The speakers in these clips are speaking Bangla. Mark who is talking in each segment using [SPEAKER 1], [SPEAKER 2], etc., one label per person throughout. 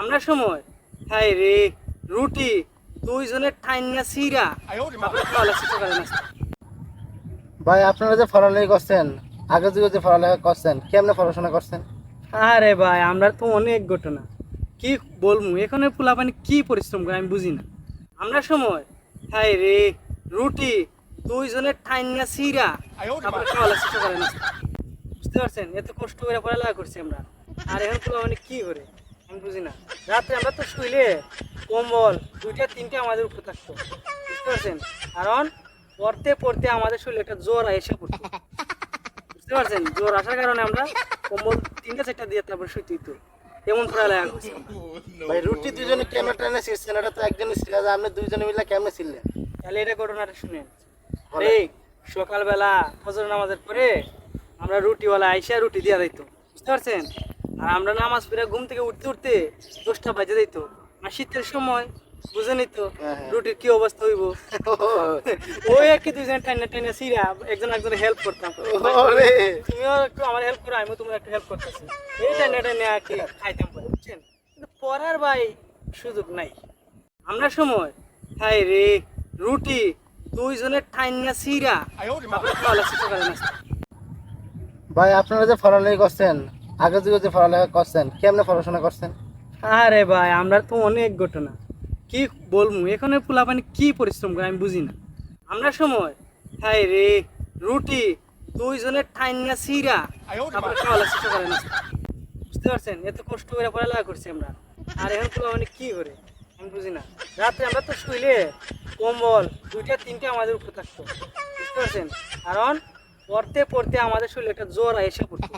[SPEAKER 1] আমরা সময় হাই রে রুটি দুইজনের ঠাইনা সিরা তারপরে খাওয়া লাগছে সকালে নাস্তা।
[SPEAKER 2] ভাই আপনারা যে পড়ালেখা করছেন, আগে যুগে যে পড়ালেখা করছেন, কেমনে পড়াশোনা করছেন?
[SPEAKER 1] আরে ভাই আমরা তো অনেক ঘটনা কি বলবো, এখানে পোলাপানি কি পরিশ্রম করে আমি বুঝি না। আমরা সময় হাই রে রুটি দুইজনের ঠাইনা সিরা তারপরে খাওয়া লাগছে সকালে নাস্তা। বুঝতে পারছেন, এত কষ্ট করে পড়ালেখা করছি আমরা, আর এখন পোলাপানি কি করে আমি বুঝি না। রাত্রে আমরা তো শুইলে কম্বল দুইটা তিনটা আমাদের উপরে থাকতো, বুঝতে পারছেন, কারণ পড়তে পড়তে আমাদের শরীরে একটা জ্বর এসে পড়তো। বুঝতে পারছেন, জ্বর আসার কারণে আমরা কম্বল তিনটা চারটা দিয়ে তারপর শুইতে হইতো, এমন পড়ালেখা করছি।
[SPEAKER 2] ভাই রুটি দুজনে কেমনে টেনে ছিঁড়ছেন? এটা তো একজনই ছিল, যে আপনি দুইজনে মিলে কেমনে ছিলেন?
[SPEAKER 1] তাহলে এটা ঘটনাটা শুনেন। এই সকালবেলা ফজর নামাজের পরে আমরা রুটিওয়ালা আইসা রুটি দিয়া দিত, বুঝতে পারছেন, আর আমরা নামাজ পড়ে ঘুম থেকে উঠতে উঠতে 10টা বাজে দিত। আর শীতের সময় বুঝে নিত রুটির কি অবস্থা হইব। ওই একই দুইজন টাইনা টাইনা সিরা একজন একজনের হেল্প করতাম। তুমিও একটু আমার হেল্প করো, আমিও তোমার একটু হেল্প করতেছি, এই টাইনা টাইনা আর কি খাইতাম পরে, বুঝছেন। কিন্তু পড়ার ভাই সুযোগ নাই। আমরা সময় হাই রে রুটি দুইজনের ঠাইনা সিরা তারপরে খাওয়া লাগছে সকালে নাস্তা।
[SPEAKER 2] ভাই আপনারা যে পড়ালেখা করছেন, আগে যুগে যে পড়ালেখা করছেন, কেমনে পড়াশোনা করছেন?
[SPEAKER 1] আরে ভাই আমরা তো অনেক ঘটনা কি বলবো, এখানে পোলাপানি কি পরিশ্রম করে আমি বুঝি না। আমরা সময় হাই রে রুটি দুইজনের ঠাইনা সিরা তারপরে খাওয়া লাগছে সকালে নাস্তা। বুঝতে পারছেন, এত কষ্ট করে পড়ালেখা করছি আমরা, আর এখন পোলাপানি কি করে আমি বুঝি না। রাত্রে আমরা তো শুইলে কম্বল দুইটা তিনটা আমাদের উপরে থাকতো, বুঝতে পারছেন, কারণ পড়তে পড়তে আমাদের শরীরে একটা জ্বর এসে পড়তো।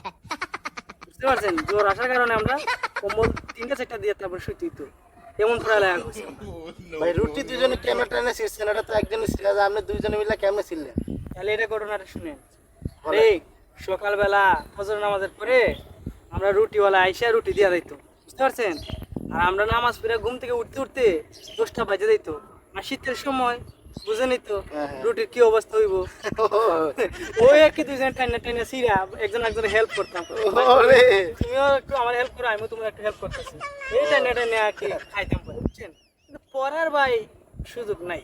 [SPEAKER 1] বুঝতে পারছেন, জ্বর আসার কারণে আমরা কম্বল তিনটা চারটা দিয়ে তারপর শুইতে হইতো, এমন পড়ালেখা করছি।
[SPEAKER 2] ভাই রুটি দুজনে কেমনে টেনে ছিঁড়ছেন? এটা তো একজনই ছিল, যে আপনি দুইজনে মিলে কেমনে ছিলেন?
[SPEAKER 1] তাহলে এটা ঘটনাটা শুনেন। এই সকালবেলা ফজর নামাজের পরে আমরা রুটিওয়ালা আইসা রুটি দিয়া দিত, বুঝতে পারছেন, আর আমরা নামাজ পড়ে ঘুম থেকে উঠতে উঠতে 10টা বাজে দিত। আর শীতের সময় বুঝে নিত রুটির কি অবস্থা হইব। ওই একই দুইজন টাইনা টাইনা সিরা একজন একজনের হেল্প করতাম। তুমিও একটু আমার হেল্প করো, আমিও তোমার একটু হেল্প করতেছি, এই টাইনা টাইনা আর কি খাইতাম পরে, বুঝছেন। কিন্তু পড়ার ভাই সুযোগ নাই।